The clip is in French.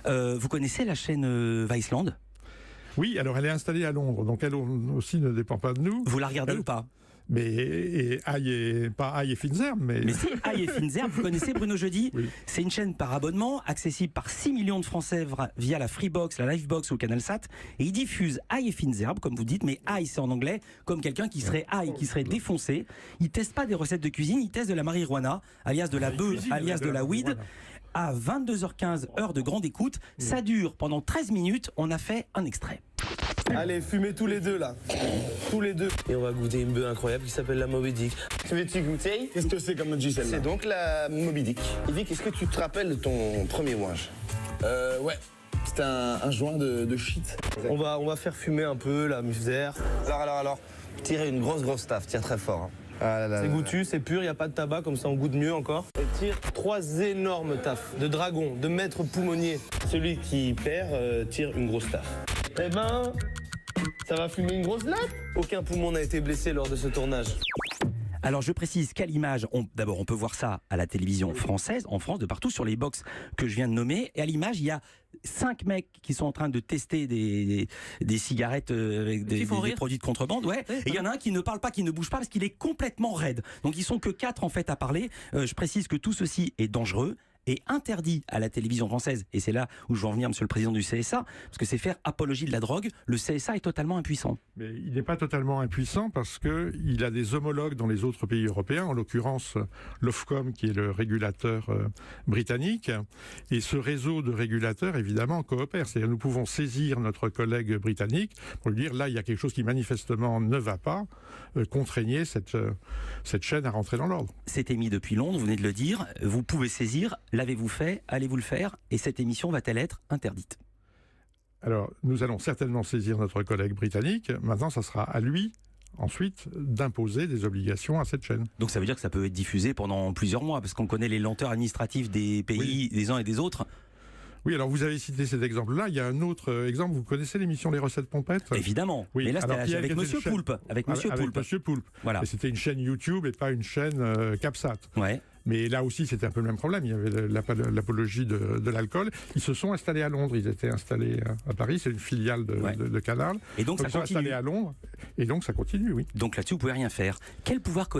Vous connaissez la chaîne Viceland? Oui, alors elle est installée à Londres, donc elle aussi ne dépend pas de nous. Vous la regardez ou pas? Mais pas Aïe et Finzer, mais si, Aïe et Finzer, vous connaissez Bruno Jeudi? Oui. C'est une chaîne par abonnement, accessible par 6 millions de Français via la Freebox, la Livebox ou CanalSat. Et ils diffusent Aïe et Finzer, comme vous dites, mais Aïe c'est en anglais, comme quelqu'un qui serait Aïe, qui serait défoncé. Ils testent pas des recettes de cuisine, ils testent de la marijuana, alias de la bœuf, alias de la weed. À 22h15, heure de grande écoute. Ça dure pendant 13 minutes. On a fait un extrait. Allez, fumez tous les deux là. Tous les deux. Et on va goûter une bœuf incroyable qui s'appelle la Moby Dick. Veux-tu goûter? Qu'est-ce que c'est comme dit celle-là? C'est donc la Moby Dick. Yvick, est-ce que tu te rappelles de ton premier ouinge? Ouais. C'était un joint de shit. On va faire fumer un peu la musère. Alors. Tirez une grosse taf, tire très fort. Hein. Ah là là C'est là. goûtu, c'est pur, il n'y a pas de tabac, comme ça on goûte mieux encore. Et tire 3 énormes tafs de dragon, de maître poumonier. Celui qui perd tire une grosse taf. Eh ben, ça va fumer une grosse latte. Aucun poumon n'a été blessé lors de ce tournage. Alors je précise qu'à l'image, d'abord on peut voir ça à la télévision française, en France, de partout, sur les box que je viens de nommer. Et à l'image, il y a 5 mecs qui sont en train de tester des cigarettes avec des produits de contrebande. Ouais. Et il y en a un qui ne parle pas, qui ne bouge pas parce qu'il est complètement raide. Donc ils sont que 4 en fait à parler. Je précise que tout ceci est dangereux et interdit à la télévision française. Et c'est là où je veux en venir, monsieur le président du CSA, parce que c'est faire apologie de la drogue. Le CSA est totalement impuissant. Mais il n'est pas totalement impuissant parce qu'il a des homologues dans les autres pays européens, en l'occurrence l'Ofcom qui est le régulateur britannique. Et ce réseau de régulateurs, évidemment, coopère. C'est-à-dire nous pouvons saisir notre collègue britannique pour lui dire là, il y a quelque chose qui manifestement ne va pas, contraignez cette chaîne à rentrer dans l'ordre. C'est émis depuis Londres, vous venez de le dire. Vous pouvez saisir. L'avez-vous fait? Allez-vous le faire? Et cette émission va-t-elle être interdite? Alors, nous allons certainement saisir notre collègue britannique. Maintenant, ça sera à lui, ensuite, d'imposer des obligations à cette chaîne. Donc ça veut dire que ça peut être diffusé pendant plusieurs mois, parce qu'on connaît les lenteurs administratives des pays, des uns et des autres. Oui, alors vous avez cité cet exemple-là. Il y a un autre exemple. Vous connaissez l'émission Les Recettes Pompettes? Évidemment. Oui. Mais là, c'était avec Monsieur Poulpe. Avec Monsieur Poulpe. Voilà. Et c'était une chaîne YouTube et pas une chaîne CapSat. Ouais. Mais là aussi, c'était un peu le même problème. Il y avait l'apologie de l'alcool. Ils se sont installés à Londres. Ils étaient installés à Paris. C'est une filiale de Canal. Et donc ça ils sont continue. installés à Londres. Et donc, ça continue, oui. Donc là-dessus, vous pouvez rien faire. Quel pouvoir